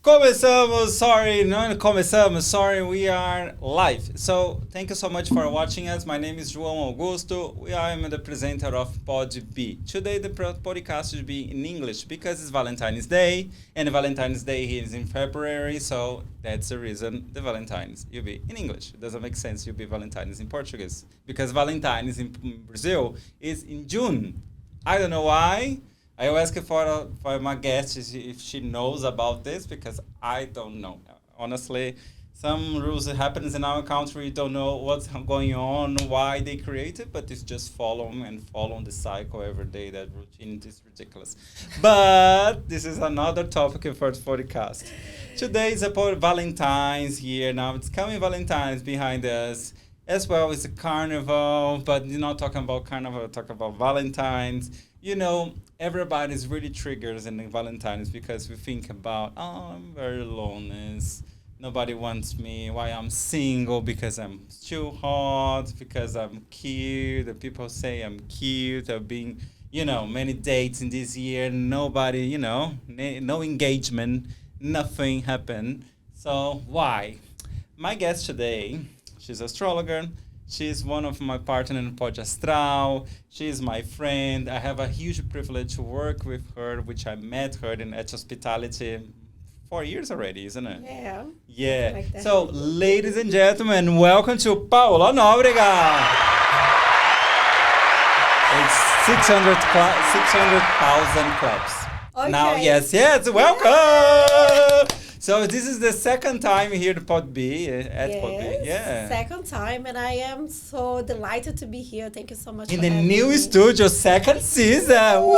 Sorry, we are live. So, thank you so much for watching us. My name is João Augusto. I am the presenter of Podhbe. Today, the podcast will be in English because it's Valentine's Day, and Valentine's Day is in February, so that's the reason the Valentine's will be in English. It doesn't make sense you'll be Valentine's in Portuguese because Valentine's in Brazil is in June. I don't know why. I will ask for my guest if she knows about this because I don't know. Honestly, some rules that happens in our country, you don't know what's going on, why they created, but it's just follow the cycle every day. That routine is ridiculous. But this is another topic for the podcast. Today is about Valentine's here. Now it's coming Valentine's behind us. As well as a carnival, but you're not talking about carnival, talking about Valentine's. You know, everybody's really triggers in the Valentine's because we think about, I'm very lonely. Nobody wants me. Why I'm single? Because I'm too hot. Because I'm cute. The people say I'm cute. I've been, many dates in this year. Nobody, no engagement. Nothing happened. So why? My guest today. She's an astrologer. She's one of my partners in PodAstral. She's my friend. I have a huge privilege to work with her, which I met her at hospitality 4 years already, isn't it? Yeah. Yeah. Like so, ladies and gentlemen, welcome to Paolla Nobrega. It's 600,000 claps. Okay. Now, yes, welcome. So this is the second time here at Podhbe, Podhbe. Yeah. Second time, and I am so delighted to be here. Thank you so much in for the having new me. studio, second season. Woo!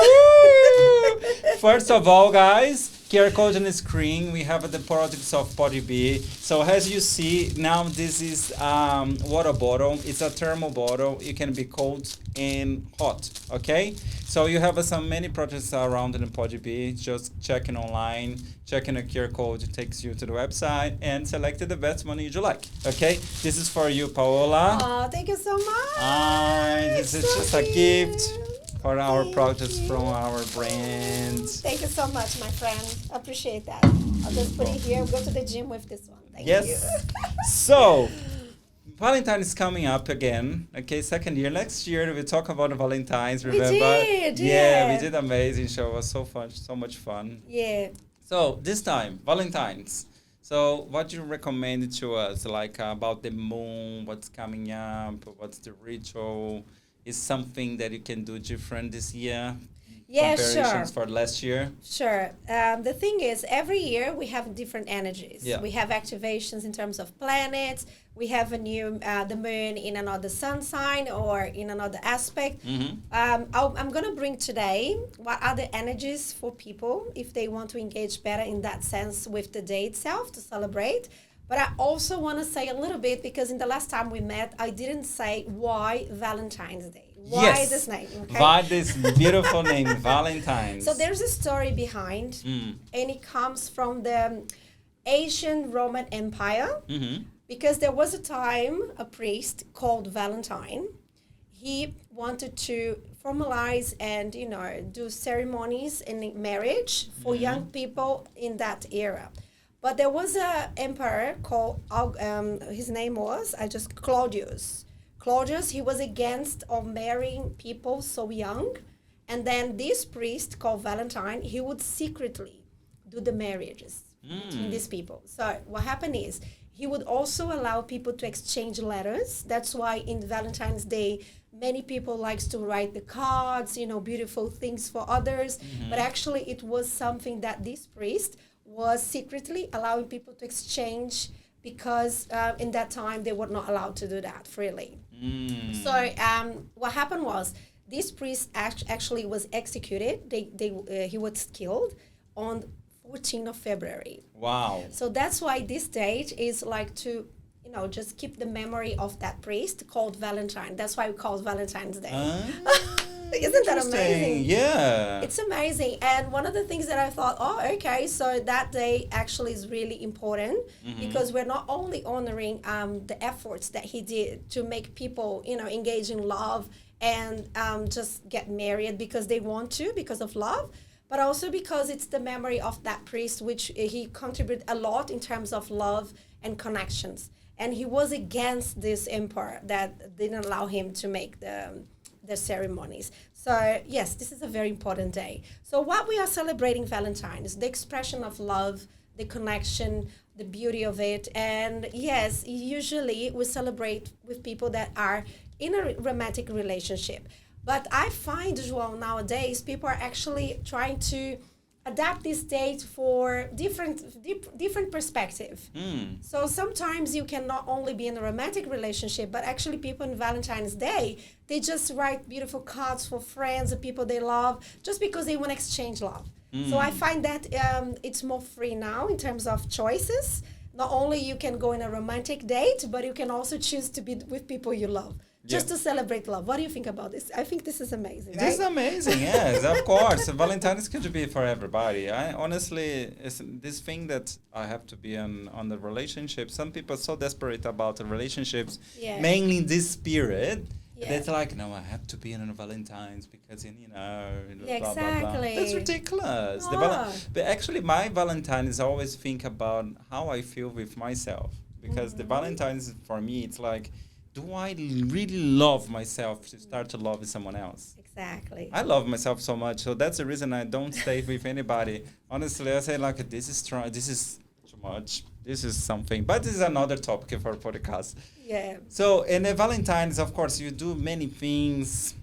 First of all, guys, QR code on the screen. We have the products of Podhbe. So as you see, now this is water bottle. It's a thermal bottle. It can be cold and hot, okay? So you have many products around in Podhbe. Just checking online, checking a QR code takes you to the website and select the best one you like, okay? This is for you, Paolla. Oh, thank you so much. This is just a gift for our products from our brand. Thank you so much, my friend. Appreciate that. I'll just put it here. We'll go to the gym with this one. Thank you. So, Valentine is coming up again. Okay, second year. Next year we talk about Valentine's. Remember? We did. Yeah, we did amazing show. It was so fun, so much fun. Yeah. So this time, Valentine's. So what do you recommend to us? Like about the moon, what's coming up, what's the ritual? Is something that you can do different this year? Yeah, Comparisons for last year? Sure. The thing is, every year we have different energies. Yeah. We have activations in terms of planets. We have a new, the moon in another sun sign or in another aspect. Mm-hmm. I'm going to bring today what are the energies for people if they want to engage better in that sense with the day itself to celebrate. But I also want to say a little bit because in the last time we met, I didn't say why Valentine's Day. Why this name? Okay? Why this beautiful name, Valentine's? So there's a story behind, and it comes from the ancient Roman Empire. Mm-hmm. Because there was a time, a priest called Valentine, he wanted to formalize and, do ceremonies in marriage for young people in that era. But there was an emperor called, his name was, Claudius. Claudius, he was against of marrying people so young. And then this priest called Valentine, he would secretly do the marriages between these people. So what happened is, he would also allow people to exchange letters. That's why in Valentine's Day, many people likes to write the cards, beautiful things for others. Mm-hmm. But actually, it was something that this priest was secretly allowing people to exchange because in that time, they were not allowed to do that freely. So what happened was this priest actually was executed. He was killed on 14th of February. Wow. So that's why this date is like to, just keep the memory of that priest called Valentine. That's why we call it Valentine's Day. Isn't that amazing? Yeah. It's amazing. And one of the things that I thought, okay, so that day actually is really important because we're not only honoring the efforts that he did to make people, engage in love and just get married because they want to, because of love, but also because it's the memory of that priest, which he contributed a lot in terms of love and connections. And he was against this emperor that didn't allow him to make the ceremonies. So yes, this is a very important day. So what we are celebrating Valentine is the expression of love, the connection, the beauty of it. And yes, usually we celebrate with people that are in a romantic relationship. But I find, João, nowadays people are actually trying to adapt this date for different perspective. So sometimes you can not only be in a romantic relationship, but actually people on Valentine's Day, they just write beautiful cards for friends and people they love just because they want to exchange love. So I find that it's more free now in terms of choices. Not only you can go in a romantic date, but you can also choose to be with people you love. Just to celebrate love. What do you think about this? I think this is amazing, right? This is amazing, yes, of course. Valentine's could be for everybody. I honestly, it's this thing that I have to be on the relationship. Some people are so desperate about the relationships, mainly in this period. That's like, no, I have to be on a Valentine's because, blah, blah, blah. That's ridiculous. But actually, my Valentine's always think about how I feel with myself. Because the Valentine's, for me, it's like, do I really love myself to start to love someone else? Exactly. I love myself so much, so that's the reason I don't stay with anybody. Honestly, I say like, this is strong, this is too much, this is something. But this is another topic for podcast. Yeah. So in the Valentine's, of course, you do many things.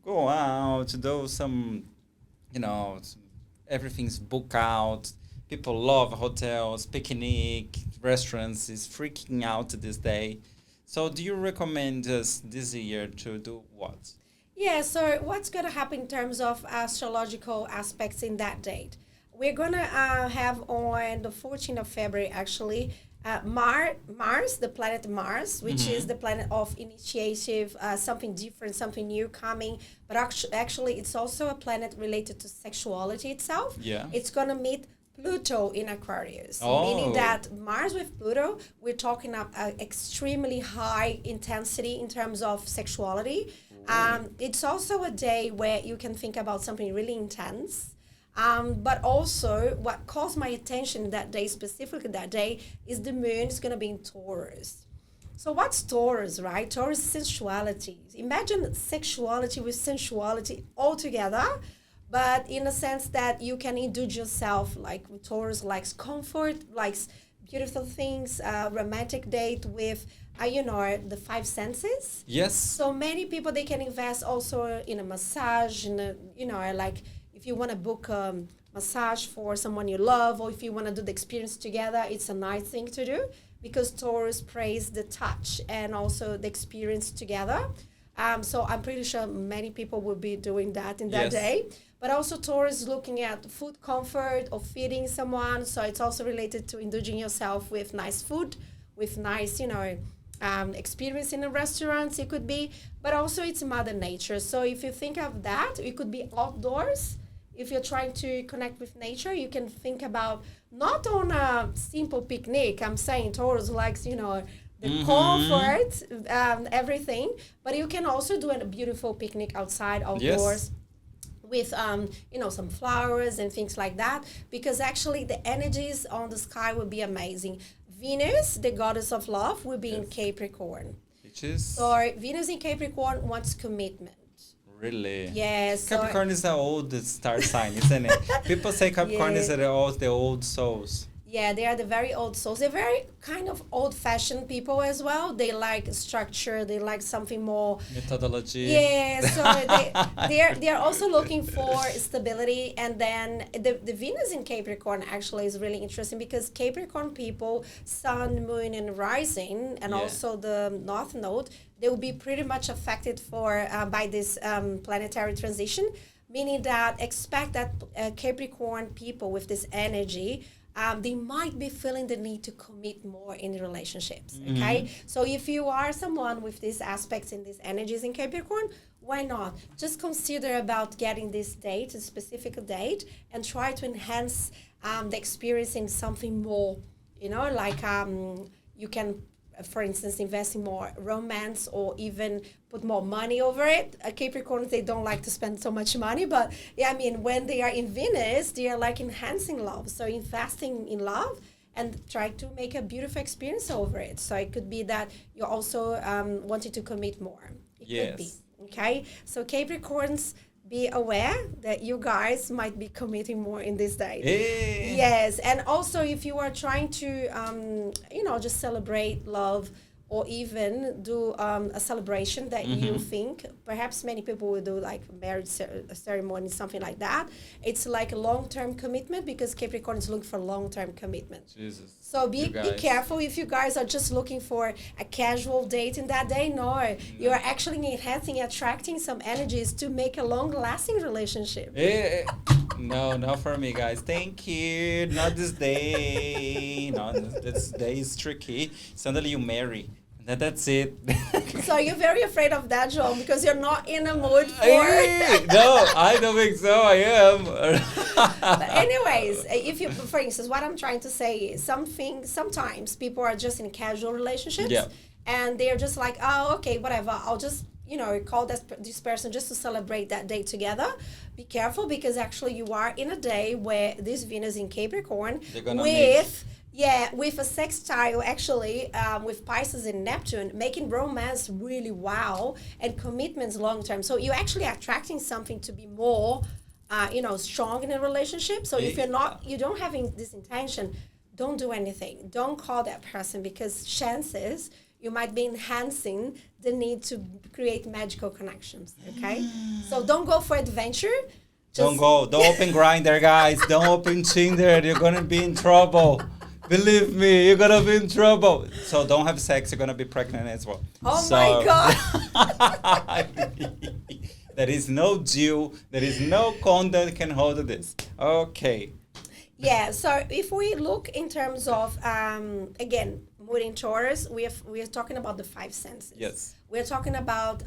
Go out, do some, everything's booked out. People love hotels, picnic, restaurants is freaking out this day. So do you recommend us this year to do what? Yeah, so what's going to happen in terms of astrological aspects in that date? We're going to have on the 14th of February, actually, Mars, the planet Mars, which is the planet of initiative, something different, something new coming. But actually, it's also a planet related to sexuality itself. Yeah. It's going to meet Pluto in Aquarius, meaning that Mars with Pluto, we're talking about extremely high intensity in terms of sexuality. It's also a day where you can think about something really intense. But also what caused my attention that day, specifically that day, is the moon is going to be in Taurus. So what's Taurus, right? Taurus is sensuality. Imagine sexuality with sensuality all together. But in a sense that you can indulge yourself, like Taurus likes comfort, likes beautiful things, romantic date with, the five senses. Yes. So many people, they can invest also in a massage, like if you want to book a massage for someone you love, or if you want to do the experience together, it's a nice thing to do because Taurus praise the touch and also the experience together. So I'm pretty sure many people will be doing that in that day. But also Taurus is looking at food comfort or feeding someone. So it's also related to indulging yourself with nice food, with nice, experience in a restaurant, it could be. But also it's Mother Nature. So if you think of that, it could be outdoors. If you're trying to connect with nature, you can think about not on a simple picnic. I'm saying Taurus likes, the comfort, everything. But you can also do a beautiful picnic outside, outdoors. With some flowers and things like that, because actually the energies on the sky will be amazing. Venus, the goddess of love, will be in Capricorn. Which is? So Venus in Capricorn wants commitment. Really? Yes. Capricorn is the old star sign, isn't it? People say Capricorn is the old souls. Yeah, they are the very old souls. They're very kind of old-fashioned people as well. They like structure. They like something more methodology. Yeah, so they're also looking for stability. And then the Venus in Capricorn actually is really interesting because Capricorn people, Sun, Moon, and Rising, and also the North Node, they will be pretty much affected by this planetary transition. Meaning that expect that Capricorn people with this energy. They might be feeling the need to commit more in relationships, okay? So if you are someone with these aspects and these energies in Capricorn, why not? Just consider about getting this date, a specific date, and try to enhance the experience in something more, like you can for instance, invest in more romance or even put more money over it. Capricorns, they don't like to spend so much money, but yeah, I mean, when they are in Venus, they are like enhancing love. So investing in love and try to make a beautiful experience over it. So it could be that you're also wanting to commit more. It could be. Okay, so Capricorns, be aware that you guys might be committing more in this day. Hey. Yes, and also if you are trying to, just celebrate love or even do a celebration that you think, perhaps many people will do like marriage ceremony, something like that. It's like a long-term commitment because Capricorn is looking for long-term commitment. Jesus. So be careful if you guys are just looking for a casual date in that day. No, you are actually enhancing, attracting some energies to make a long-lasting relationship. No, not for me, guys. Thank you. Not this day. No, this day is tricky. Suddenly you marry. That's it. So you're very afraid of that, Joel, because you're not in a mood for... No, I don't think so. I am. But anyways, if you, for instance, what I'm trying to say is sometimes people are just in casual relationships and they're just like, oh, okay, whatever. I'll just, call this person just to celebrate that day together. Be careful because actually you are in a day where this Venus in Capricorn with a sextile actually with Pisces and Neptune, making romance really wow and commitments long term. So you're actually attracting something to be more, strong in a relationship. So if you don't having this intention, don't do anything. Don't call that person because chances you might be enhancing the need to create magical connections. Okay, so don't go for adventure. Don't open Grindr, guys. Don't open Tinder. You're gonna be in trouble. Believe me, you're gonna be in trouble. So don't have sex, you're gonna be pregnant as well. My God. There is no deal, there is no condom that can hold this. Okay. Yeah, so if we look in terms of, again, mood in Taurus, we are talking about the five senses. Yes. We're talking about,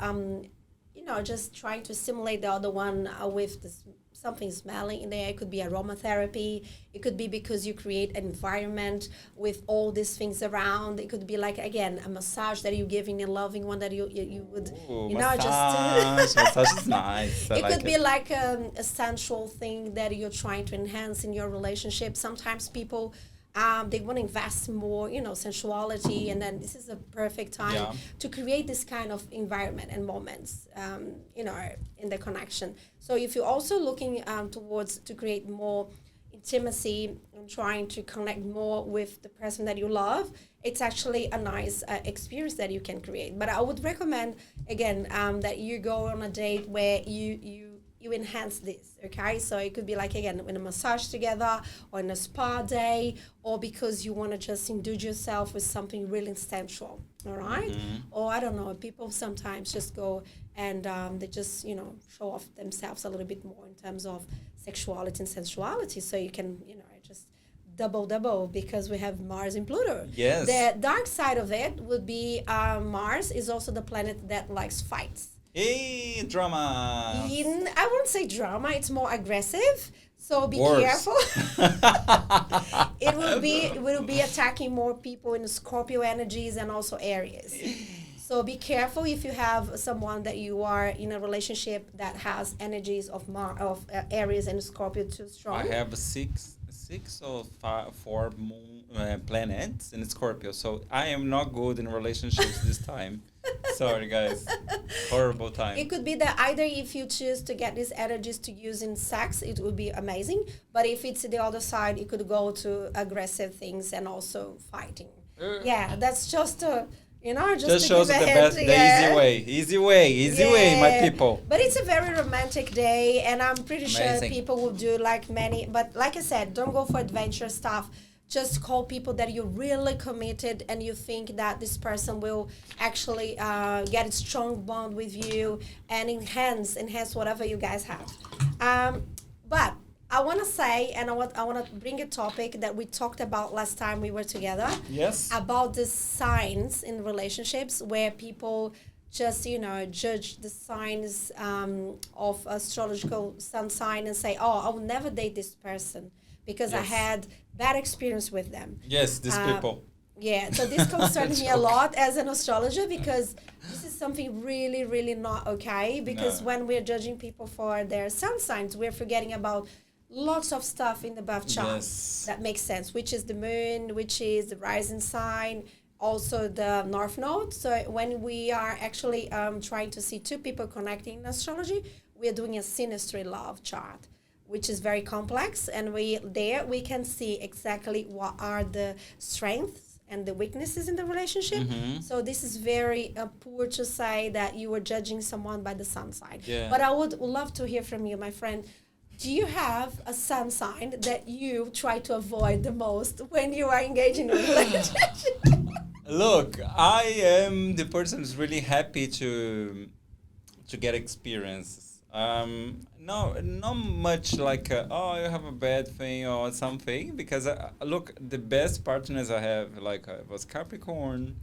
just trying to stimulate the other one with this, something smelling in there. It could be aromatherapy. It could be because you create an environment with all these things around. It could be like, again, a massage that you're giving, a loving one that you would, massage. Massage is nice. It could be like a sensual thing that you're trying to enhance in your relationship. Sometimes people, they want to invest more, sensuality, and then this is a perfect time to create this kind of environment and moments, in the connection. So if you're also looking towards to create more intimacy and trying to connect more with the person that you love, it's actually a nice experience that you can create. But I would recommend, again, that you go on a date where you enhance this, okay? So it could be like, again, in a massage together or in a spa day, or because you want to just indulge yourself with something really sensual, all right? Or I don't know, people sometimes just go and they just, show off themselves a little bit more in terms of sexuality and sensuality. So you can, just double because we have Mars and Pluto. Yes. The dark side of it would be Mars is also the planet that likes fights. Hey, drama. I wouldn't say drama. It's more aggressive. So be careful. It will be attacking more people in Scorpio energies and also Aries. So be careful if you have someone that you are in a relationship that has energies of Aries and Scorpio too strong. I have six or four moon planets in Scorpio, so I am not good in relationships this time. Sorry, guys. Horrible time. It could be that either if you choose to get these energies to use in sex, it would be amazing. But if it's the other side, it could go to aggressive things and also fighting. Yeah, that's just just shows the best, easy way, my people. But it's a very romantic day, and I'm pretty sure people will do like many. But like I said, don't go for adventure stuff. Just call people that you're really committed and you think that this person will actually get a strong bond with you and enhance whatever you guys have. But I want to say, and I want to bring a topic that we talked about last time we were together. Yes. About the signs in relationships where people just, judge the signs of astrological sun sign and say, oh, I will never date this person because I had bad experience with them. Yes, these people. Yeah, so this concerns me a Joke. lot as an astrologer because this is something really, really not okay. Because No. when we're judging people for their sun signs, we're forgetting about lots of stuff in the birth chart Yes. that makes sense, which is the moon, which is the rising sign, also the north node. So when we are actually trying to see two people connecting in astrology, we are doing a synastry love chart, which is very complex, and we can see exactly what are the strengths and the weaknesses in the relationship. Mm-hmm. So this is very poor to say that you are judging someone by the sun sign. Yeah. But I would love to hear from you, my friend. Do you have a sun sign that you try to avoid the most when you are engaging in a relationship? Look, I am the person who's really happy to get experiences. No, not much like oh, you have a bad thing or something. Because look, the best partners I have like was Capricorn,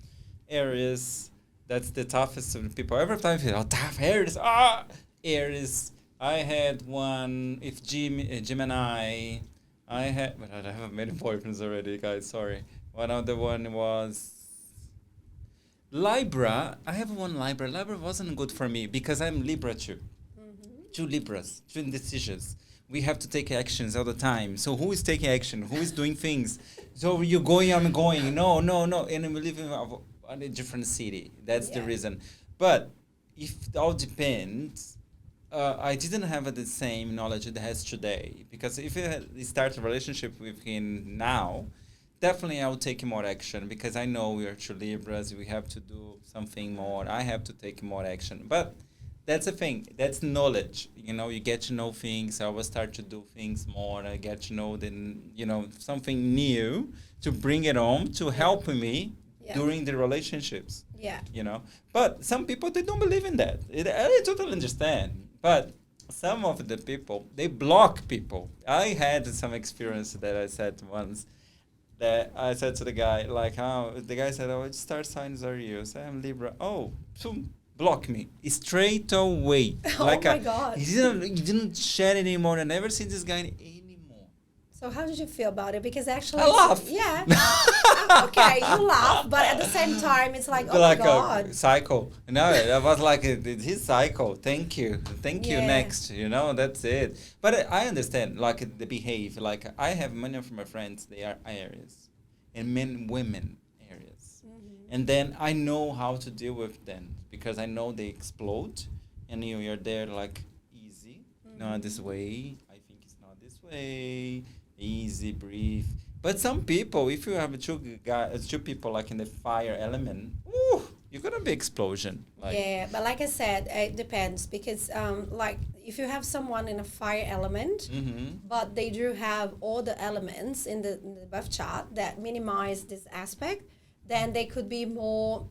Aries. That's the toughest of the people. Every time I feel, oh, tough Aries, Aries. I had one if Gemini. I had, but I have many boyfriends already, guys. Sorry. One other one was Libra. I have one Libra. Libra wasn't good for me because I'm Libra too. Two Libras, two indecisions. We have to take actions all the time. So who is taking action? Who is doing things? So you're going, I'm going. No, no, no. And we live in a different city. That's the Yeah. reason. But if it all depends, I didn't have the same knowledge it has today. Because if you start a relationship with him now, definitely I will take more action because I know we are two Libras. We have to do something more. I have to take more action. But that's the thing. That's knowledge. You know, you get to know things. I will start to do things more. I get to know something new to bring it home to help me Yeah. during the relationships. Yeah. You know, but some people they don't believe in that. I totally understand. But some of the people they block people. I had some experience that I said once. That I said to the guy like, "Oh," the guy said, "Oh, which star signs are you?" I said, "I'm Libra." Oh, so block me straight away. Oh Like my God. he didn't chat anymore. I never seen this guy anymore. So how did you feel about it? Because actually, I laugh. Yeah. Okay, you laugh, but at the same time, it's like, oh Like my God. a psycho. No, I was like, he's psycho. Thank you. Thank you. Yeah. Next. You know, that's it. But I understand, like, the behave. Like, I have many of my friends, they are Aries. And women Aries. And then I know how to deal with them because I know they explode. And you're there, like, easy. Not this way. I think it's not this way. Easy, breathe. But some people, if you have two people like in the fire element, ooh, you're gonna be explosion. Like, Yeah, but like I said, it depends because, like, if you have someone in a fire element, but they do have all the elements in the birth chart that minimize this aspect, then they could be more,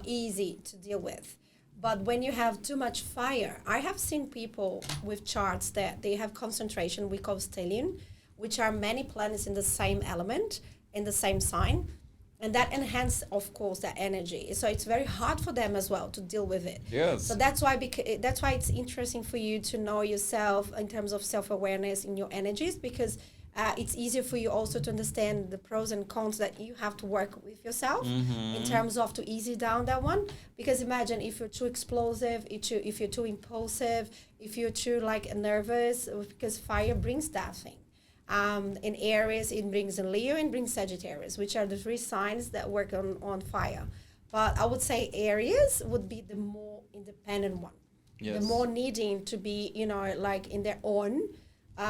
easy to deal with. But when you have too much fire, I have seen people with charts that they have concentration, we call stellium, which are many planets in the same element, in the same sign. And that enhances, of course, that energy. So it's very hard for them as well to deal with it. yes. So that's why that's why it's interesting for you to know yourself in terms of self-awareness in your energies, because it's easier for you also to understand the pros and cons that you have to work with yourself in terms of to ease down that one. Because imagine if you're too explosive, if you're too impulsive, if you're too like nervous, because fire brings that thing. In Aries, it brings in Leo and brings Sagittarius, which are the three signs that work on fire. But I would say Aries would be the more independent one. Yes. The more needing to be, like in their own.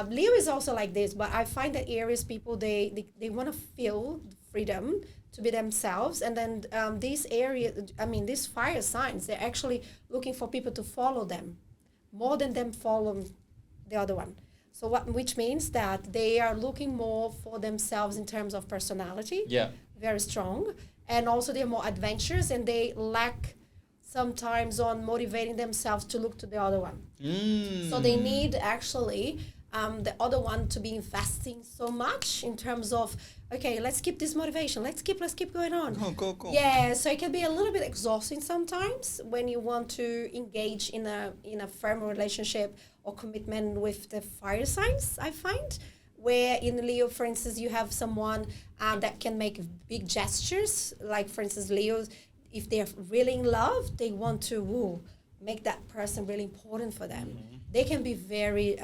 Leo is also like this, but I find that Aries people, they want to feel freedom to be themselves. And then these fire signs, they're actually looking for people to follow them more than them follow the other one. So which means that they are looking more for themselves in terms of personality. Yeah. Very strong. And also they're more adventurous and they lack sometimes on motivating themselves to look to the other one. So they need actually the other one to be investing so much in terms of, okay, let's keep this motivation. Let's keep going on. Go. Yeah, so it can be a little bit exhausting sometimes when you want to engage in a firm relationship or commitment with the fire signs, I find. where in Leo, for instance, you have someone that can make big gestures. Like, for instance, Leos, if they're really in love, they want to make that person really important for them. They can be very,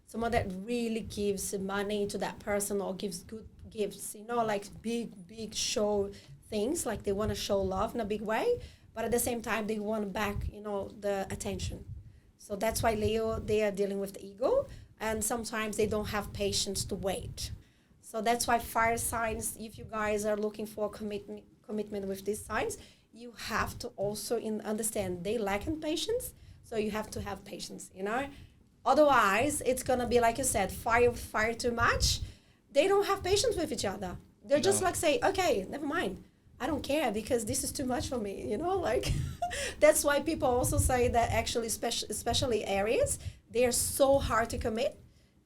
someone that really gives money to that person or gives good gifts, like big show things, like they want to show love in a big way, but at the same time, they want back, the attention. So that's why Leo, they are dealing with the ego, and sometimes they don't have patience to wait. So that's why fire signs, if you guys are looking for commitment with these signs, you have to also understand they lack in patience, so you have to have patience, Otherwise, it's going to be, like you said, fire too much. They don't have patience with each other. They're just like say, okay, never mind. I don't care because this is too much for me, That's why people also say that actually, especially Aries, they are so hard to commit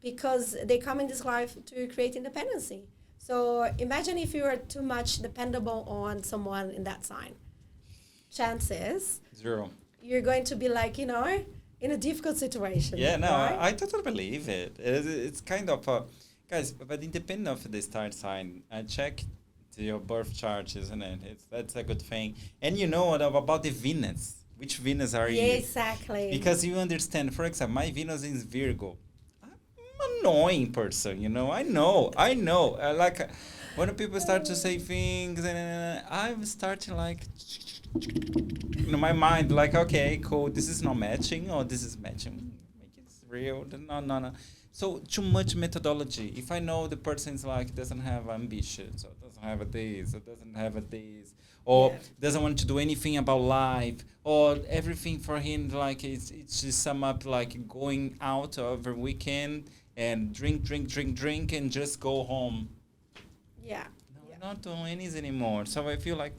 because they come in this life to create independency. So imagine if you are too much dependable on someone in that sign. Chances 0. You're going to be like, in a difficult situation. Yeah, no, right? I totally believe it. It's kind of guys, but independent of the star sign, I check your birth chart, isn't it? That's a good thing. And you know what about the Venus? Which Venus are you? Yeah, exactly. Because you understand, for example, my Venus is Virgo. I'm an annoying person, I know. When people start to say things, and I'm starting like, my mind, like, okay, cool, this is not matching, or this is matching. Make it real. No. So too much methodology. If I know the person is like doesn't have ambitions, or doesn't have a this, or doesn't have a this, or doesn't want to do anything about life, or everything for him like it's just sum up like going out every weekend and drink, and just go home. Yeah. No, not doing anything anymore. So I feel like.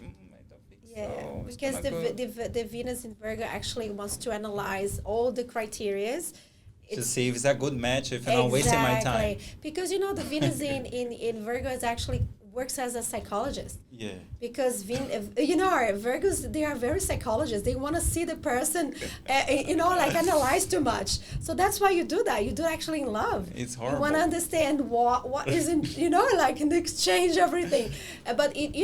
So because the Venus in Virgo actually wants to analyze all the criterias to see if it's a good match, if I'm not wasting my time. Because the Venus in Virgo is actually works as a psychologist. Yeah. Because Virgos, they are very psychologists. They want to see the person, analyze too much. So that's why you do that. You do actually in love. It's horrible. You want to understand what isn't, in exchange everything. But it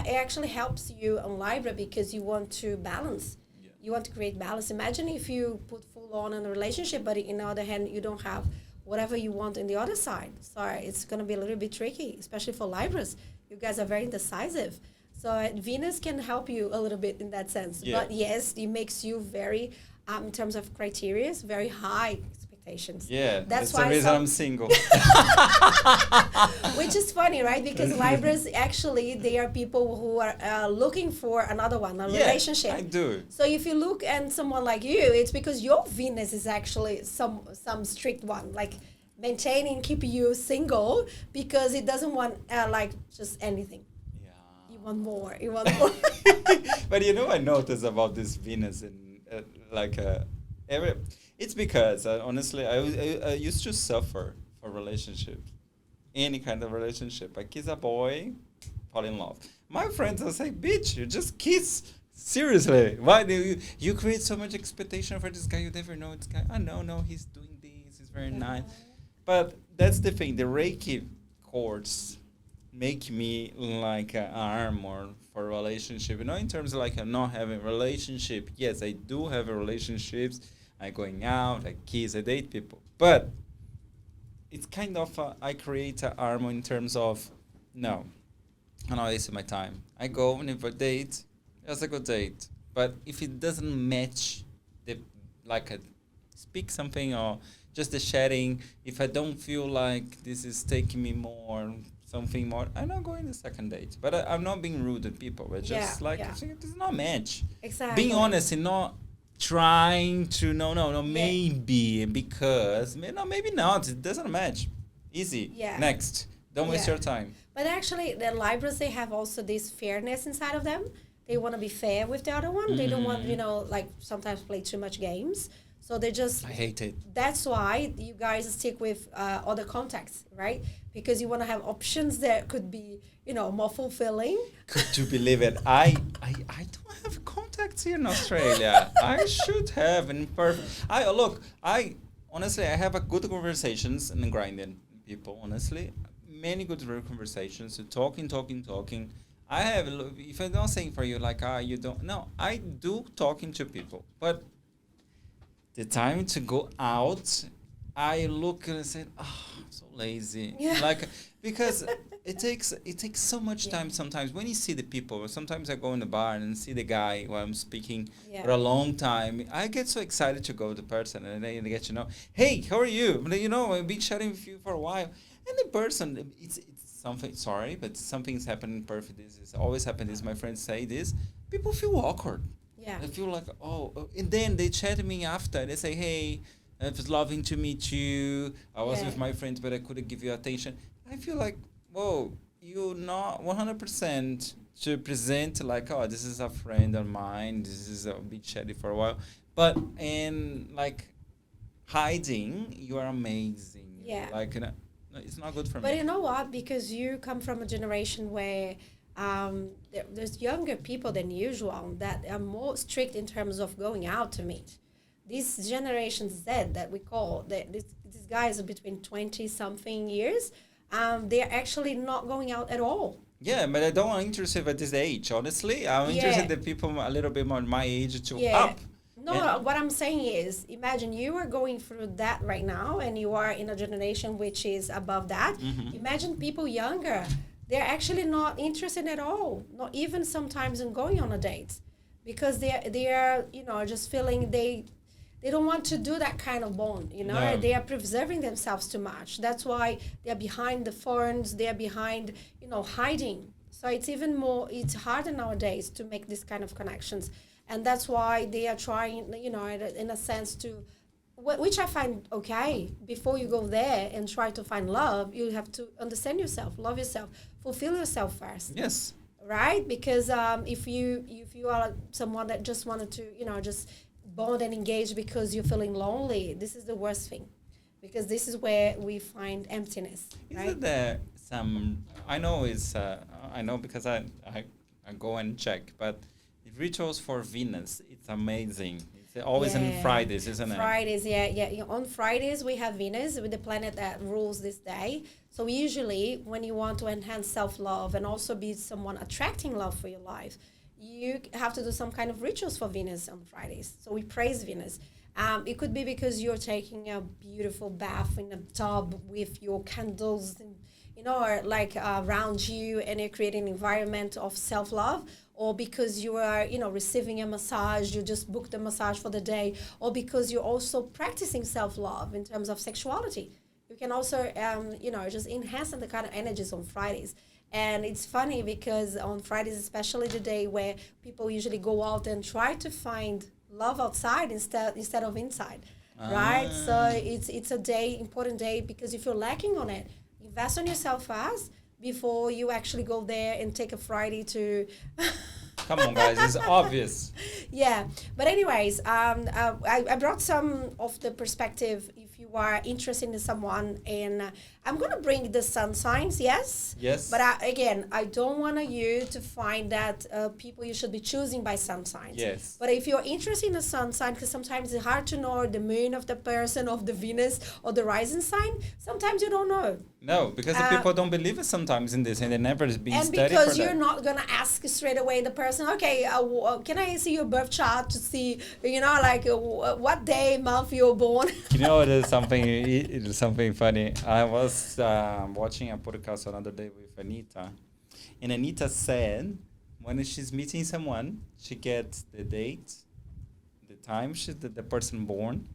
actually helps you on Libra because you want to balance. Yeah. You want to create balance. Imagine if you put full on in a relationship, but on the other hand, you don't have whatever you want in the other side. So it's going to be a little bit tricky, especially for Libras. You guys are very indecisive. So Venus can help you a little bit in that sense. Yeah. But yes, it makes you very, in terms of criteria, very high expectations. Yeah, that's the reason I'm single. Which is funny, right? Because Libras, actually, they are people who are looking for another one, a relationship. I do. So if you look at someone like you, it's because your Venus is actually some strict one, like maintaining, keeping you single because it doesn't want just anything. Yeah. You want more. But I noticed about this Venus in it's because honestly, I used to suffer for relationships, any kind of relationship. I kiss a boy, fall in love. My friends will say, "Bitch, you just kiss." Seriously, why do you create so much expectation for this guy? You never know this guy. Oh no, he's doing this. He's very nice. But that's the thing. The Reiki cortes make me like an armor for a relationship. In terms of like not having a relationship. Yes, I do have relationships. I going out, I kiss, I date people. But it's kind of, I create an armor in terms of, no, I'm not wasting my time. I go and if I date, it's a good date. But if it doesn't match, speak something or just the chatting, if I don't feel like this is taking me more, something more, I'm not going to second date. But I'm not being rude to people. But just it does not match. Exactly. Being honest and not trying to maybe because maybe not, it doesn't match. Easy. Next, don't waste your time. But actually the Libras, they have also this fairness inside of them. They want to be fair with the other one. They don't want sometimes play too much games, so they just I hate it. That's why you guys stick with other contacts, right? Because you want to have options that could be more fulfilling. Could you believe it? I don't have contacts here in Australia. I should have in person. I honestly, I have a good conversations and grinding people. Honestly, many good conversations. Talking. I have. If I'm not saying for you like you don't. No, I do talking to people, but the time to go out, I look and I say, oh, I'm so lazy. Yeah. Like because it takes so much Yeah. time sometimes when you see the people. Sometimes I go in the bar and see the guy while I'm speaking for Yeah. a long time. I get so excited to go to the person and then they get to know, hey, how are you? But, I've been chatting with you for a while. And the person, it's something, sorry, but something's happening perfect. This is always happened. This, my friends say this. People feel awkward. Yeah. I feel like, and then they chat me after. They say, hey, it was loving to meet you. I was Yeah. with my friends, but I couldn't give you attention. I feel like, whoa, you're not 100% to present like, oh, this is a friend of mine. This is a bit chatty for a while. But in like hiding, you are amazing. Yeah. Like, no, it's not good for But me. you know what? Because you come from a generation where there's younger people than usual that are more strict in terms of going out to meet. This Generation Z that we call, these guys are between 20 something years, they're actually not going out at all. Yeah, but I don't want interested at this age. Honestly, I'm Yeah. interested in people a little bit more my age to Yeah. up. No, And no, what I'm saying is, imagine you are going through that right now, and you are in a generation which is above that. Imagine people younger; they're actually not interested at all, not even sometimes in going on a date, because they're just feeling they don't want to do that kind of bond. No. They are preserving themselves too much. That's why they're behind the phones. They're behind hiding. So it's harder nowadays to make this kind of connections, and that's why they are trying, in a sense to, which I find okay. Before you go there and try to find love, you have to understand yourself, love yourself, fulfill yourself first, Yes. right? Because if you are someone that just wanted to, just bond and engage because you're feeling lonely, this is the worst thing, because this is where we find emptiness, right? Isn't there some? I know I know because I go and check, but the rituals for Venus, it's amazing. It's always on Yeah. Fridays, isn't it? Fridays, yeah, yeah. On Fridays, we have Venus, with the planet that rules this day. So usually, when you want to enhance self-love and also be someone attracting love for your life, you have to do some kind of rituals for Venus on Fridays. So we praise Venus. It could be because you're taking a beautiful bath in a tub with your candles, and, or like around you, and you're creating an environment of self-love, or because you are, receiving a massage, you just booked a massage for the day, or because you're also practicing self-love in terms of sexuality. You can also, just enhance the kind of energies on Fridays. And it's funny because on Fridays, especially the day where people usually go out and try to find love outside instead of inside, right? So Ah. it's a important day, because if you're lacking on it, invest on yourself first before you actually go there and take a Friday to. Come on, guys, it's obvious. Yeah, but anyways, I brought some of the perspective if you are interested in someone, and I'm gonna bring the sun signs, yes. Yes. But again, I don't want you to find that people you should be choosing by sun signs. Yes. But if you're interested in a sun sign, because sometimes it's hard to know the moon of the person, of the Venus, or the rising sign. Sometimes you don't know. No, because the people don't believe it sometimes in this, and they never been And studied because for you're that. not gonna ask straight away the person, okay, can I see your birth chart to see, what day, month you were born? There's something funny. I was watching a podcast another day with Anita, and Anita said when she's meeting someone, she gets the date, the time the person born,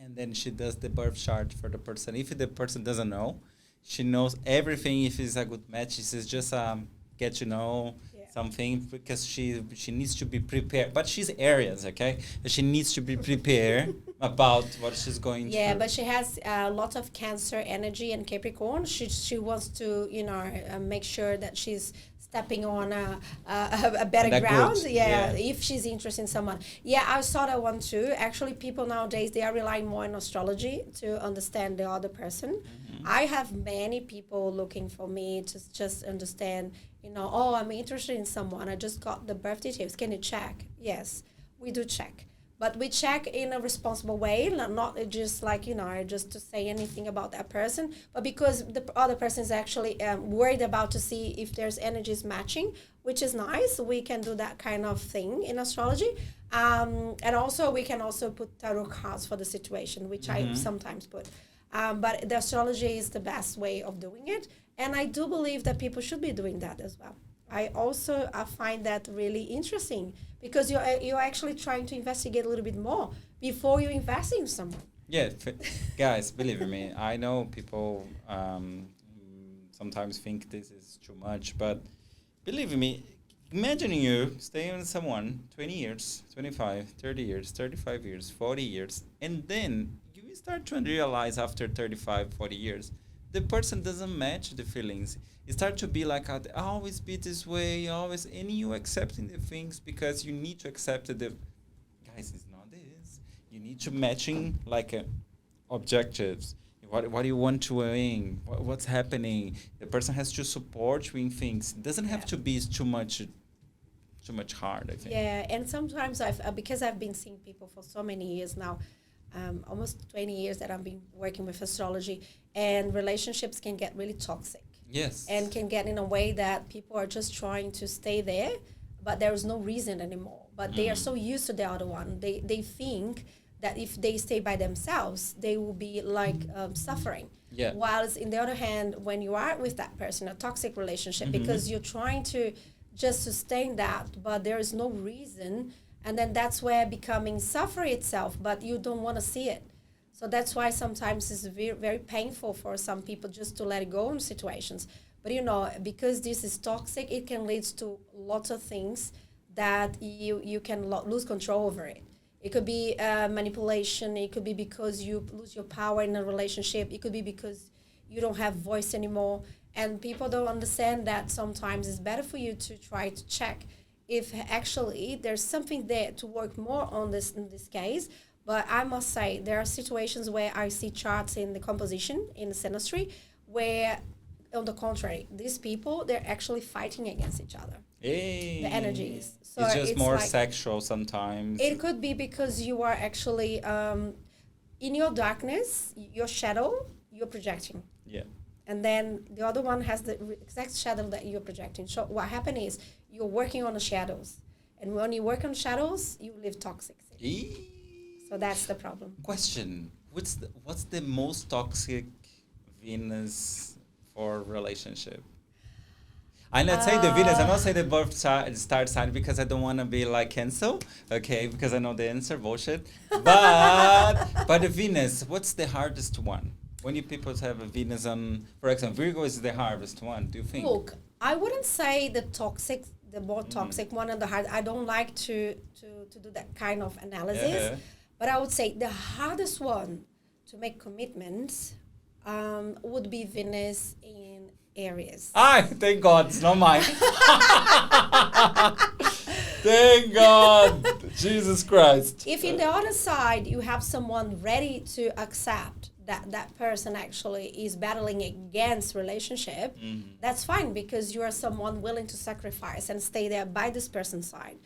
and then she does the birth chart for the person. If the person doesn't know, she knows everything. If it's a good match, it's just get to know something, because she needs to be prepared. But she's Aries, okay? She needs to be prepared about what she's going Yeah, through. but she has lots of Cancer energy and Capricorn. She wants to, make sure that she's stepping on a better That ground. good, Yeah, yeah. if she's interested in someone. Yeah, I saw that one too. Actually, people nowadays, they are relying more on astrology to understand the other person. I have many people looking for me to just understand, oh, I'm interested in someone. I just got the birth details. Can you check? Yes, we do check. But we check in a responsible way, not just like, just to say anything about that person, but because the other person is actually worried about to see if there's energies matching, which is nice. We can do that kind of thing in astrology. And also we can also put tarot cards for the situation, which I sometimes put. But the astrology is the best way of doing it. And I do believe that people should be doing that as well. I find that really interesting because you're actually trying to investigate a little bit more before you invest in someone. Yeah, guys, believe me, I know people sometimes think this is too much, but believe me, imagining you staying with someone 20 years, 25, 30 years, 35 years, 40 years, and then you start to realize after 35, 40 years, the person doesn't match the feelings. It starts to be like, I always be this way, always, and you accepting the things because you need to accept the, guys, it's not this. You need to matching like objectives. What do you want to win? What's happening? The person has to support you in things. It doesn't have to be too much hard, I think. Yeah, and sometimes because I've been seeing people for so many years now, almost 20 years that I've been working with astrology, and relationships can get really toxic. Yes. And can get in a way that people are just trying to stay there, but there is no reason anymore. But they are so used to the other one. They think that if they stay by themselves, they will be like suffering. Yeah. Whilst in the other hand, when you are with that person, a toxic relationship, because you're trying to just sustain that, but there is no reason. And then that's where becoming suffering itself, but you don't want to see it. So that's why sometimes it's very, very painful for some people just to let it go in situations. But, because this is toxic, it can lead to lots of things that you can lose control over it. It could be manipulation. It could be because you lose your power in a relationship. It could be because you don't have voice anymore. And people don't understand that sometimes it's better for you to try to check if actually there's something there to work more on this in this case. But I must say, there are situations where I see charts in the composition, in the synastry, where, on the contrary, these people, they're actually fighting against each other. Hey. The energies. So it's just more like, sexual sometimes. It could be because you are actually, in your darkness, your shadow, you're projecting. Yeah. And then the other one has the exact shadow that you're projecting. So what happens is you're working on the shadows. And when you work on shadows, you live toxic. So that's the problem. Question: What's the most toxic Venus for relationship? I'm not saying the Venus. I'm not saying the birth star sign because I don't want to be like cancel. Okay, because I know the answer bullshit. But the Venus, what's the hardest one? When you people have a Venus on, for example, Virgo is the hardest one. Do you think? Look, I wouldn't say the more toxic one and the hard. I don't like to do that kind of analysis. But I would say the hardest one to make commitments would be Venus in Aries. Thank God, it's not mine. Thank God. Jesus Christ. If in the other side you have someone ready to accept that person actually is battling against relationship, that's fine because you are someone willing to sacrifice and stay there by this person's side.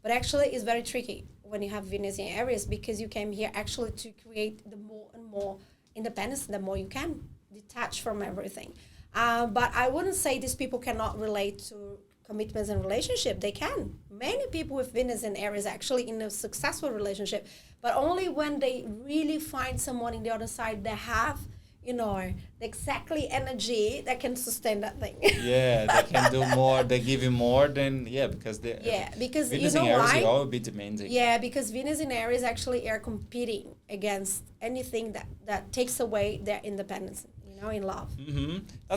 But actually it's very tricky when you have Venus in Aries because you came here actually to create the more and more independence, the more you can detach from everything. But I wouldn't say these people cannot relate to commitments and relationship. They can. Many people with Venus in Aries actually in a successful relationship, but only when they really find someone in the other side that have, the exactly energy that can sustain that thing. Yeah, they can do more. They give you more than, because because Venus you know in Aries why? will always be demanding. Yeah, because Venus in Aries actually are competing against anything that takes away their independence. In love.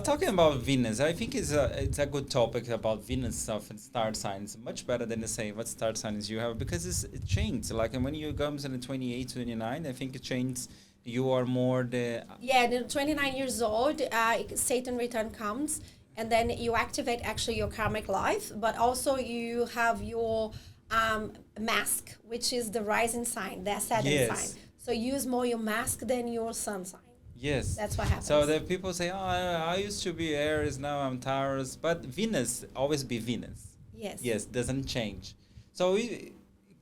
Talking about Venus, I think it's a good topic about Venus stuff and star signs. Much better than to say what star signs you have because it changed. Like when you comes in 28, 29, I think it changed. You are more the... Yeah, the 29 years old, Saturn return comes, and then you activate actually your karmic life, but also you have your mask, which is the rising sign, the ascendant sign. So use more your mask than your sun sign. Yes. That's what happens. So the people say, I used to be Aries, now I'm Taurus. But Venus, always be Venus. Yes. Yes, doesn't change. So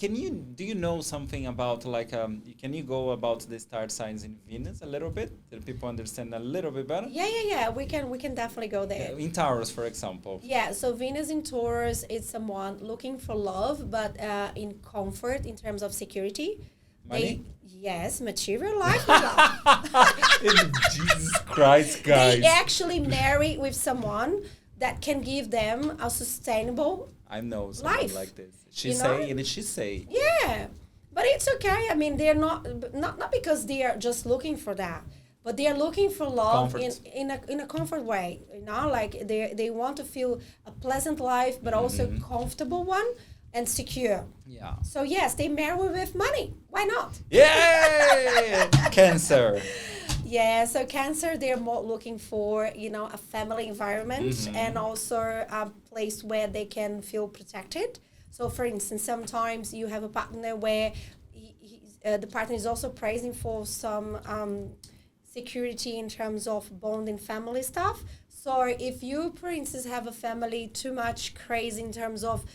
do you know something about like can you go about the star signs in Venus a little bit so people understand a little bit better? Yeah. We can definitely go there. In Taurus, for example. Yeah, so Venus in Taurus is someone looking for love, but in comfort in terms of security. Money? Yes, material life. Love. Jesus Christ, guys. They actually marry with someone that can give them a sustainable I know someone life. like this. She say and she say. Yeah, but it's okay. I mean, they're not because they are just looking for that, but they are looking for love in a comfort way. You know, like they want to feel a pleasant life, but also comfortable one and secure. Yeah. So yes, they marry with money. Why not? Yay! Cancer. Yeah, so Cancer, they're more looking for, a family environment and also a place where they can feel protected. So, for instance, sometimes you have a partner where the partner is also praising for some security in terms of bonding family stuff. So if you, for instance, have a family too much crazy in terms of,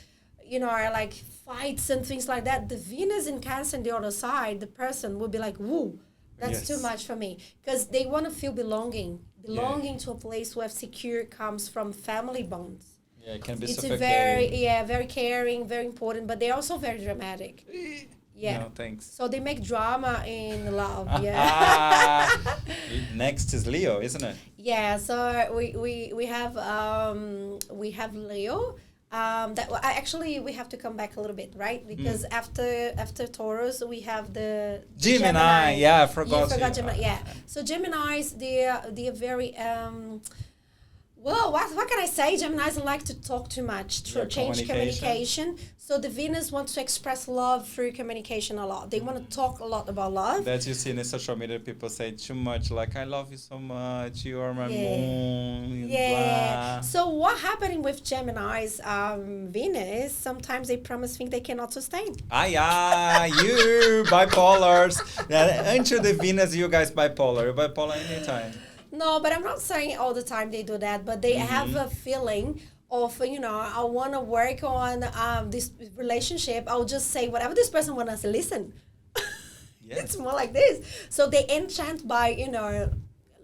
like fights and things like that, the Venus in Cancer on the other side, the person will be like, woo. That's too much for me, because they want to feel belonging to a place where secure comes from family bonds. Yeah, it can be it's suffocating. very caring, very important, but they're also very dramatic. Yeah. No, thanks. So they make drama in love. Yeah. Next is Leo, isn't it? Yeah. So we have Leo. We have to come back a little bit, right? Because after Taurus we have the Gemini. Yeah, I forgot. You forgot Gemini. Yeah. So Geminis, they're very well, what can I say? Geminis like to talk too much, to change communication. So the Venus wants to express love through communication a lot. They want to talk a lot about love. That you see in the social media, people say too much, like, I love you so much, you are my moon. Yeah. So what happening with Gemini's Venus, sometimes they promise things they cannot sustain. You bipolars. Until the Venus, you guys bipolar. You're bipolar anytime. No, but I'm not saying all the time they do that, but they have a feeling of, I want to work on this relationship. I'll just say whatever this person wants to listen. Yes. It's more like this. So they enchant by,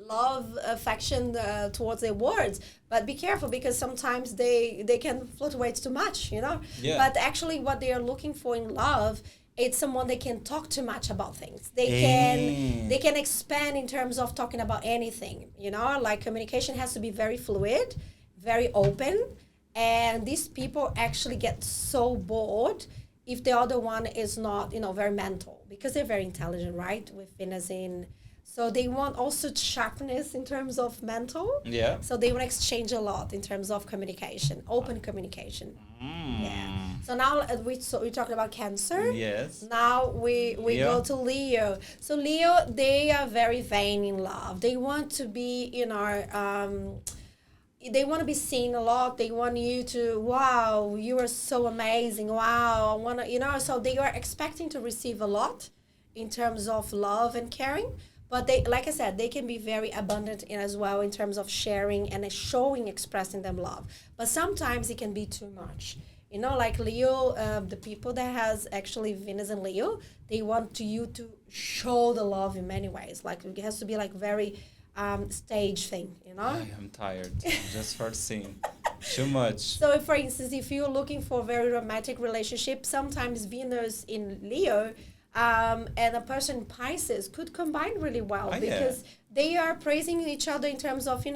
love, affection towards their words. But be careful, because sometimes they can fluctuate too much, Yeah. But actually what they are looking for in love, it's someone they can talk too much about things. They can expand in terms of talking about anything, like communication has to be very fluid, very open, and these people actually get so bored if the other one is not, very mental, because they're very intelligent, right? With Venus in, so they want also sharpness in terms of mental. Yeah. So they want to exchange a lot in terms of communication, open communication. Yeah. So now we talked about Cancer. Yes. Now we go to Leo. So Leo, they are very vain in love. They want to be, they want to be seen a lot. They want you to, wow, you are so amazing. Wow, I want to, so they are expecting to receive a lot in terms of love and caring. But they, like I said, they can be very abundant as well in terms of sharing and expressing them love. But sometimes it can be too much. Like Leo, the people that has actually Venus and Leo, they want you to show the love in many ways. Like it has to be like very stage thing, I am tired just for seeing too much. So for instance, if you're looking for a very romantic relationship, sometimes Venus in Leo and a person in Pisces could combine really well because they are praising each other in terms of,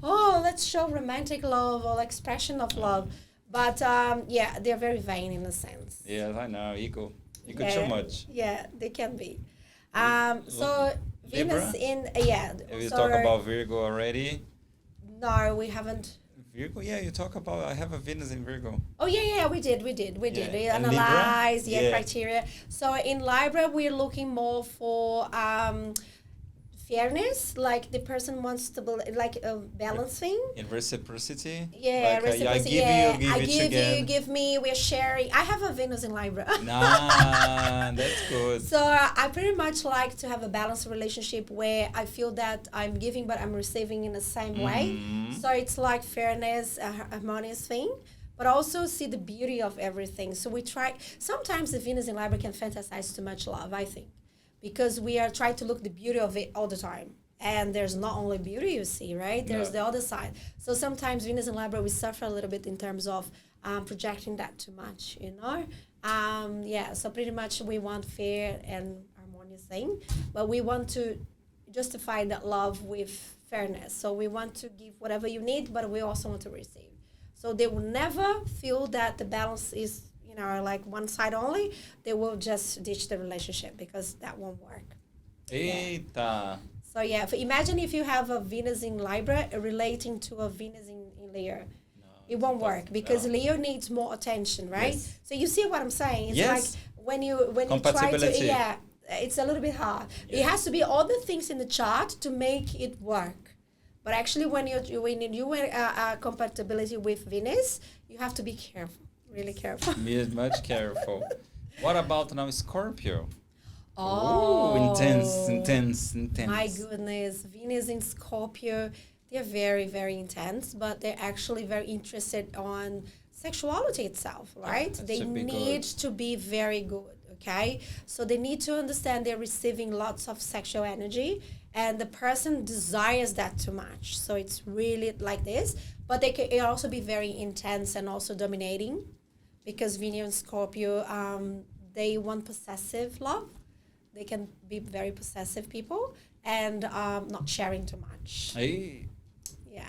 let's show romantic love or expression of love. But they're very vain in a sense. Yeah, I know. Ego too much. Yeah, they can be. So Venus in Have you talked about Virgo already? No, we haven't. Virgo, you talk about. I have a Venus in Virgo. Oh yeah, we did. We analyzed criteria. So in Libra, we're looking more for fairness, like the person wants to be like a balancing. In reciprocity? Yeah, like, reciprocity. I give you, you give me, we're sharing. I have a Venus in Libra. Nah, that's good. So I pretty much like to have a balanced relationship where I feel that I'm giving but I'm receiving in the same way. So it's like fairness, a harmonious thing. but also see the beauty of everything. So we try, sometimes the Venus in Libra can fantasize too much love, I think, because we are trying to look the beauty of it all the time. And there's not only beauty you see, right? There's the other side. So sometimes Venus in Libra, we suffer a little bit in terms of projecting that too much, you know? So pretty much we want fair and harmonious thing, but we want to justify that love with fairness. So we want to give whatever you need, but we also want to receive. So they will never feel that the balance is, you know, like one side only. They will just ditch the relationship because that won't work. Eita. Yeah. So imagine if you have a Venus in Libra relating to a Venus in Leo. It won't work because Leo needs more attention, right? Yes. So you see what I'm saying? It's like when you try to, it's a little bit hard. Yeah. It has to be all the things in the chart to make it work. But actually, when you compatibility with Venus, you have to be careful, really careful. Be much careful. What about now Scorpio? Oh, ooh, intense. My goodness, Venus in Scorpio, they're very, very intense, but they're actually very interested on sexuality itself, right? They need to be very good, okay? So they need to understand they're receiving lots of sexual energy, and the person desires that too much. So it's really like this, but they can also be very intense and also dominating, because Venus and Scorpio, they want possessive love. They can be very possessive people and not sharing too much. Hey. Yeah.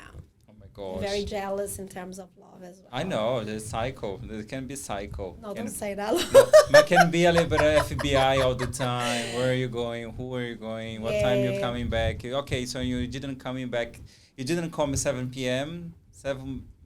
Oh my gosh. Very jealous in terms of love as well. I know, they're psycho. They can be psycho. No, don't say that. But can be a little bit of FBI all the time. Where are you going? Who are you going? What time you coming back? Okay, so you didn't coming back. You didn't call me 7 p.m.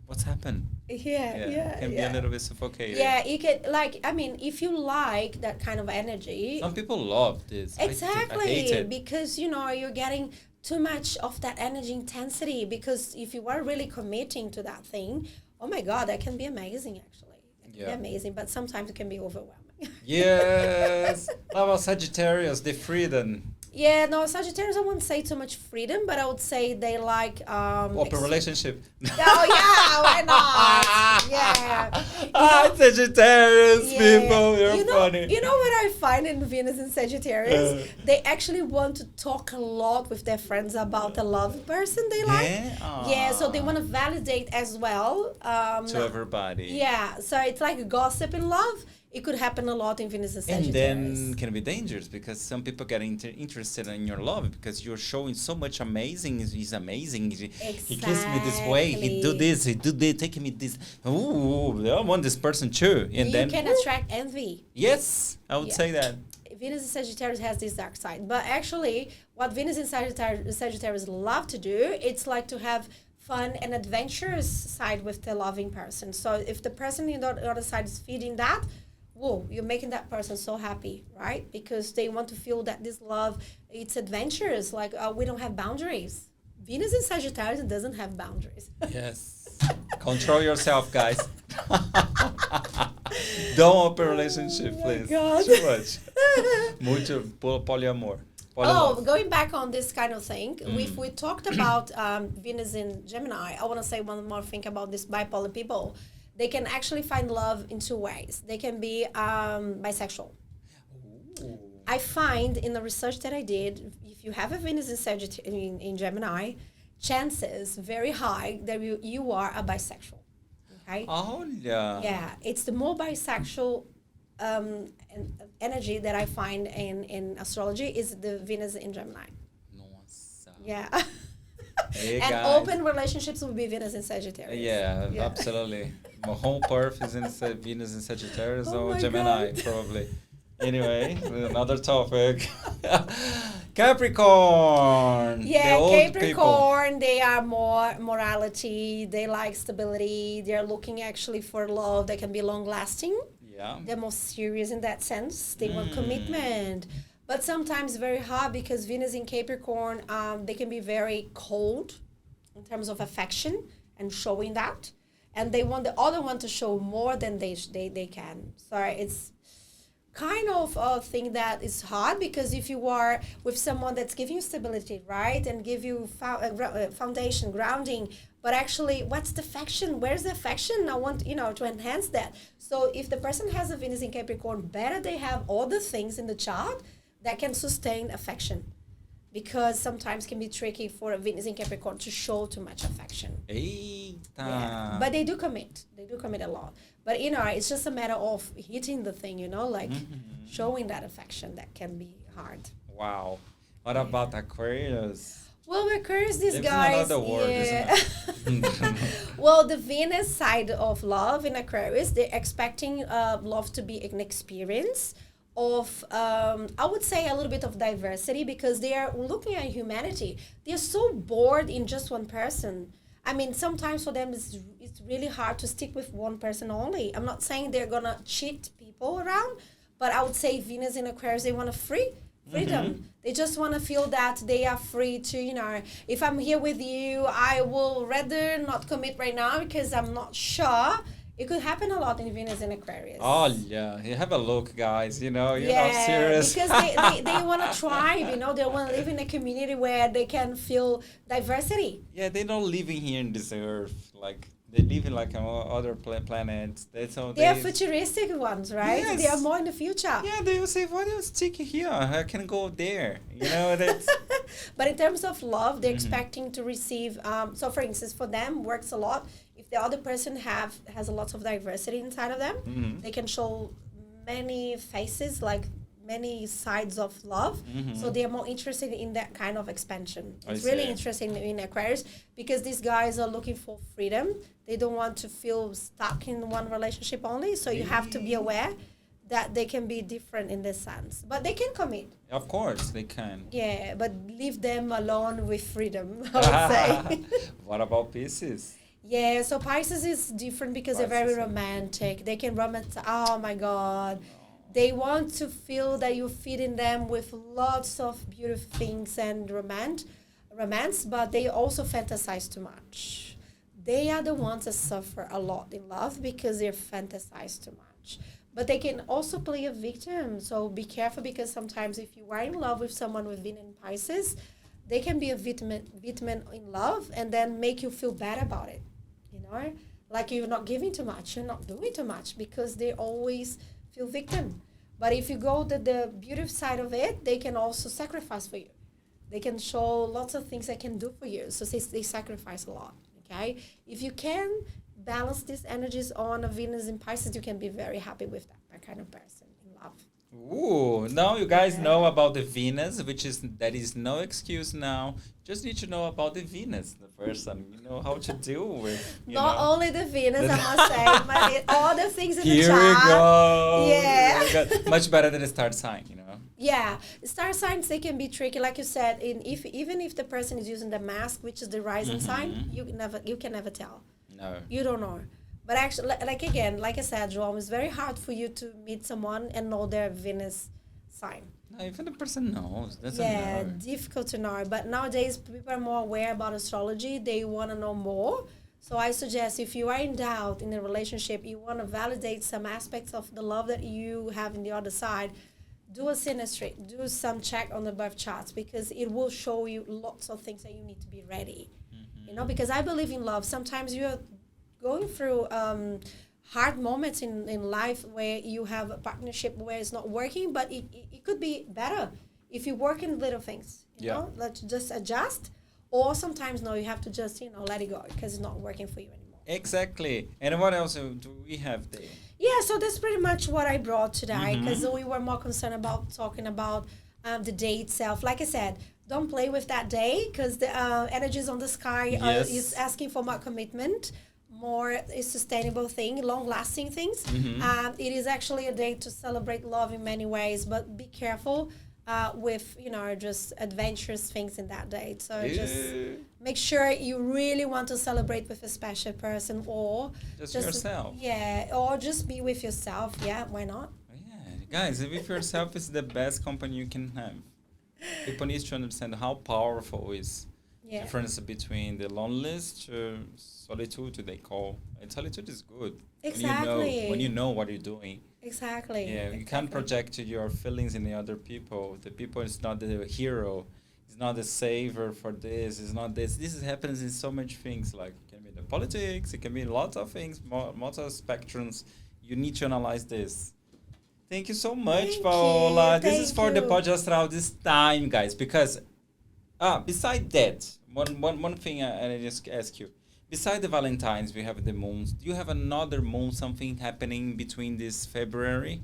What's happened? Yeah. Can be a little bit suffocating. Yeah, you can, like, I mean, if you like that kind of energy. Some people love this. Exactly. I hate it. Because, you know, you're getting too much of that energy intensity, because if you are really committing to that thing, oh my God, that can be amazing, actually. It can be amazing, but sometimes it can be overwhelming. Yes. How about Sagittarius, the freedom? Yeah, no, Sagittarius, I wouldn't say too much freedom, but I would say they like... open relationship. Oh, yeah, why not? Yeah. Sagittarius people, you're funny. You know what I find in Venus and Sagittarius? They actually want to talk a lot with their friends about the love person they like. Yeah, so they want to validate as well. To everybody. Yeah, so it's like gossip in love. It could happen a lot in Venus and Sagittarius. And then can be dangerous, because some people get interested in your love because you're showing so much amazing. He's amazing. Exactly. He kissed me this way. He do this. He do that. Take me this. Ooh, I want this person too. And you can attract envy. Yes, I would say that. Venus and Sagittarius has this dark side. But actually, what Venus and Sagittarius love to do, it's like to have fun and adventurous side with the loving person. So if the person on the other side is feeding that, whoa, you're making that person so happy, right? Because they want to feel that this love, it's adventurous. Like, we don't have boundaries. Venus in Sagittarius doesn't have boundaries. Yes. Control yourself, guys. Don't open relationship, please. God. Too much. Mucho poliamor. Going back on this kind of thing, if we talked about Venus in Gemini, I want to say one more thing about these bipolar people. They can actually find love in two ways. They can be bisexual. Ooh. I find in the research that I did, if you have a Venus in Gemini, chances very high that you are a bisexual. Okay? Oh, yeah. Yeah, it's the more bisexual energy that I find in astrology is the Venus in Gemini. Nossa. Yeah. Hey, and guys. Open relationships will be Venus in Sagittarius. Yeah, absolutely. My whole Perth is in Venus in Sagittarius or Gemini, probably. Anyway, another topic. Capricorn. Yeah, Capricorn, they are more morality. They like stability. They're looking actually for love that can be long lasting. Yeah. They're more serious in that sense. They want commitment. But sometimes very hard, because Venus in Capricorn, they can be very cold in terms of affection and showing that. And they want the other one to show more than they can. So it's kind of a thing that is hard, because if you are with someone that's giving you stability, right, and give you foundation, grounding, But actually, what's the affection? Where's the affection? I want, to enhance that. So if the person has a Venus in Capricorn, better they have all the things in the chart that can sustain affection. Because sometimes can be tricky for a Venus in Capricorn to show too much affection. Eita. Yeah. But they do commit. They do commit a lot. But, it's just a matter of hitting the thing, like showing that affection that can be hard. Wow. What about Aquarius? Well, Aquarius, these There's guys. another word, Yeah. Well, the Venus side of love in Aquarius, they're expecting love to be an experience of, I would say, a little bit of diversity because they are looking at humanity. They're so bored in just one person. I mean, sometimes for them, it's really hard to stick with one person only. I'm not saying they're going to cheat people around, but I would say Venus in Aquarius, they want freedom. They just want to feel that they are free to, if I'm here with you, I will rather not commit right now because I'm not sure. It could happen a lot in Venus and Aquarius. Oh, yeah. You have a look, guys. You're not serious. Because they want to thrive, They want to live in a community where they can feel diversity. Yeah, they're not living here in this earth. Like, they live in, like, other planets. They are futuristic ones, right? Yes. They are more in the future. Yeah, they will say, why do you stick here? I can go there. That's... But in terms of love, they're expecting to receive... so, for instance, for them, works a lot. If the other person has a lot of diversity inside of them, they can show many faces, like many sides of love. So they are more interested in that kind of expansion. It's really interesting in Aquarius because these guys are looking for freedom. They don't want to feel stuck in one relationship only. So you have to be aware that they can be different in this sense. But they can commit. Of course, they can. Yeah, but leave them alone with freedom, I would say. What about Pisces? Yeah, so Pisces is different because they're very romantic. They can romanticize. Oh, my God. They want to feel that you feed in them with lots of beautiful things and romance, but they also fantasize too much. They are the ones that suffer a lot in love because they fantasize too much. But they can also play a victim. So be careful because sometimes if you are in love with someone with Venus in Pisces, they can be a victim in love and then make you feel bad about it. Like you're not giving too much, you're not doing too much because they always feel victim. But if you go to the beautiful side of it, they can also sacrifice for you. They can show lots of things they can do for you. So they sacrifice a lot, okay? If you can balance these energies on a Venus in Pisces, you can be very happy with that kind of person in love. Ooh, now you guys know about the Venus, that is no excuse now. Just need to know about the Venus, the person. You know how to deal with. Not only the Venus, I must say, but all the things in the chart. Here we go. Yeah. Much better than a star sign, Yeah, star signs, they can be tricky, like you said. Even if the person is using the mask, which is the rising sign, you can never tell. No. You don't know. But actually, like I said, João, it's very hard for you to meet someone and know their Venus sign. No, even the person knows. Difficult to know. But nowadays, people are more aware about astrology. They want to know more. So I suggest if you are in doubt in a relationship, you want to validate some aspects of the love that you have in the other side, do a synastry, do some check on the birth charts because it will show you lots of things that you need to be ready. Because I believe in love. Sometimes you are going through hard moments in life where you have a partnership where it's not working, but it could be better if you work in little things, you know, let's just adjust. Or sometimes, no, you have to just, let it go because it's not working for you anymore. Exactly. And what else do we have there? Yeah, so that's pretty much what I brought today because we were more concerned about talking about the day itself. Like I said, don't play with that day because the energies on the sky is asking for more commitment, more sustainable thing, long-lasting things. It is actually a day to celebrate love in many ways, but be careful with, just adventurous things in that day. So just make sure you really want to celebrate with a special person or just yourself. Yeah, or just be with yourself. Yeah, why not? Yeah, guys, with yourself is the best company you can have. People need to understand how powerful is the difference between the loneliness to solitude, they call. And solitude is good. Exactly. When you know what you're doing. Exactly. Yeah, you can't project your feelings in the other people. The people is not the hero. It's not the savior for this. It's not this. This happens in so much things. Like, it can the politics. It can be lots of things, lots of spectrums. You need to analyze this. Thank you so much, Thank Paola. you. This is Thank for the you. PodAstral this time, guys, because beside that, one thing I just ask you. Beside the Valentines, we have the moons. Do you have another moon, something happening between this February?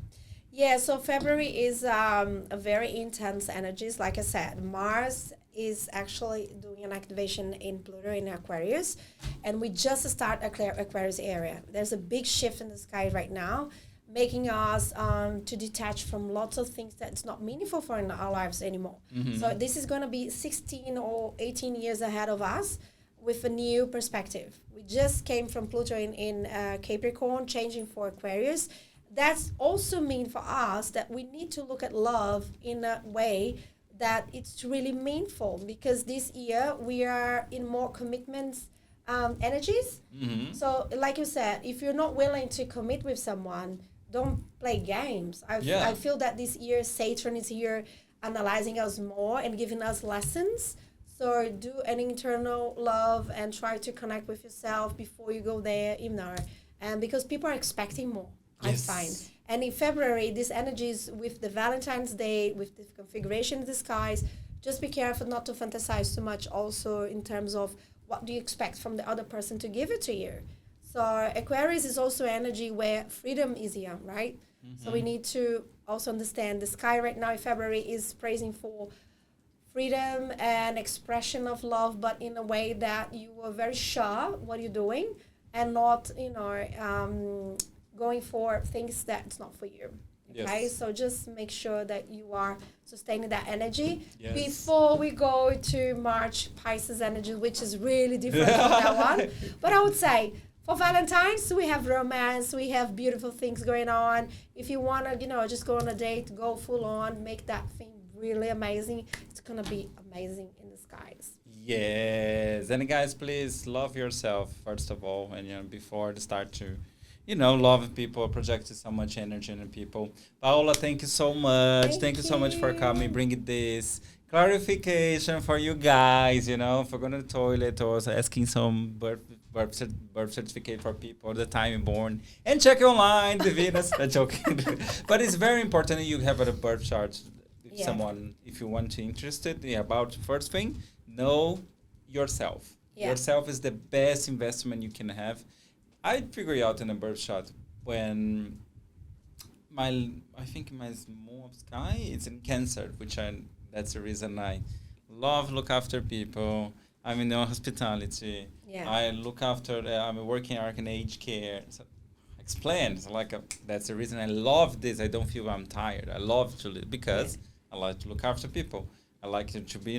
Yeah, so February is a very intense energies. Like I said, Mars is actually doing an activation in Pluto in Aquarius, and we just start Aquarius area. There's a big shift in the sky right now, making us to detach from lots of things that's not meaningful for in our lives anymore. So this is going to be 16 or 18 years ahead of us with a new perspective. We just came from Pluto in Capricorn, changing for Aquarius. That's also mean for us that we need to look at love in a way that it's really meaningful, because this year we are in more commitments energies. So like you said, if you're not willing to commit with someone, don't play games. I feel that this year Saturn is here analyzing us more and giving us lessons. So do an internal love and try to connect with yourself before you go there, and because people are expecting more. Yes. I find. And in February, these energies with the Valentine's Day, with the configuration of the skies, just be careful not to fantasize too much also in terms of what do you expect from the other person to give it to you. So Aquarius is also energy where freedom is here, right? So we need to also understand the sky right now in February is praising for freedom and expression of love, but in a way that you are very sure what you're doing and not, going for things that's not for you. Okay, so just make sure that you are sustaining that energy before we go to March Pisces energy, which is really different from that one. But I would say for Valentine's, we have romance, we have beautiful things going on. If you want to, just go on a date, go full on, make that thing really amazing. It's going to be amazing in the skies. Yes. And guys, please love yourself, first of all, and before the start to love people, projecting so much energy in people. Paola, thank you so much. Thank you so much for coming, bringing this clarification for you guys, for going to the toilet or asking some birth certificate for people, the time you're born, and check online, the Venus. I'm joking. But it's very important that you have a birth chart. Someone, if you want to interested about first thing, know yourself. Yourself is the best investment you can have. I figured out in a birth chart when I think my moon of sky is in Cancer, that's the reason I look after people. I'm in the hospitality. I look after. I'm working in aged care. So explain. So that's the reason I love this. I don't feel I'm tired. I love to live because I like to look after people. I like to be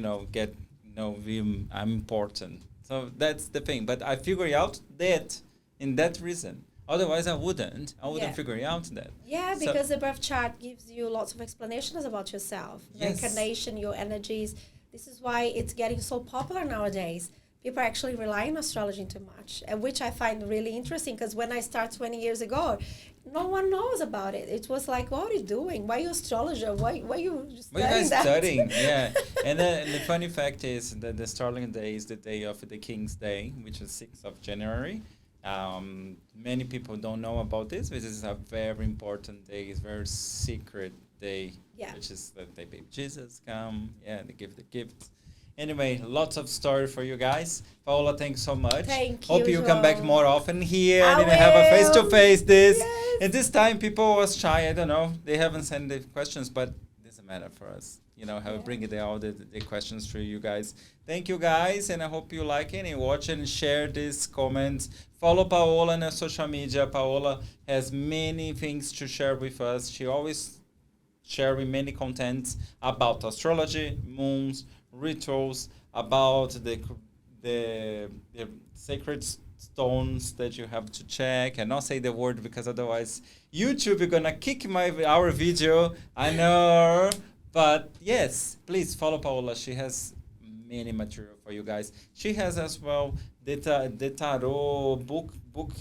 I'm important. So that's the thing. But I figured out that. In that reason. Otherwise, I wouldn't figure out that. Yeah, because the birth chart gives you lots of explanations about yourself. Reincarnation, your energies. This is why it's getting so popular nowadays. People are actually relying on astrology too much, which I find really interesting, because when I started 20 years ago, no one knows about it. It was like, what are you doing? Why are you astrologer? Why are you studying that? Why are you guys studying? Yeah. And the funny fact is that the Starling Day is the day of the King's Day, which is 6th of January. Many people don't know about this. This is a very important day. It's a very secret day, which is that the baby Jesus come. They give the gifts. Anyway, lots of story for you guys. Paola, thanks so much. Thank you. Hope you come back more often here I and have a face-to-face this. Yes. And this time people was shy. I don't know. They haven't sent the questions, but it doesn't matter for us. Bring all the questions for you guys. Thank you guys, and I hope you like it and watch and share this comments. Follow Paola on social media. Paola has many things to share with us. She always sharing many contents about astrology, moons, rituals, about the sacred stones that you have to check, and not say the word because otherwise YouTube is gonna kick our video. I know. But yes, please follow Paola. She has many material for you guys. She has as well the tarot book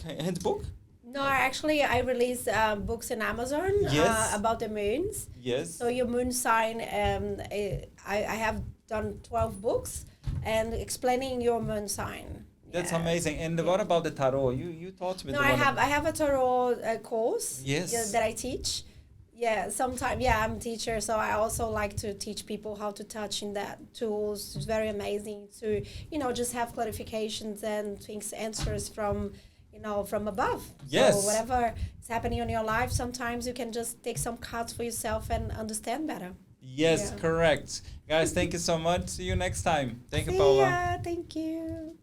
handbook. No, actually, I release books on Amazon about the moons. Yes. So your moon sign, I have done 12 books and explaining your moon sign. That's Yes. amazing. And Yeah. what about the tarot? You taught me No, the I one. have a tarot course. Yes. That I teach. Yeah, sometimes, yeah, I'm a teacher, so I also like to teach people how to touch in that tools. It's very amazing to, just have clarifications and things, answers from, from above. Yes. So whatever is happening in your life, sometimes you can just take some cards for yourself and understand better. Yes, Yeah. correct. Guys, thank you so much. See you next time. Thank you, See Paolla. ya. Thank you.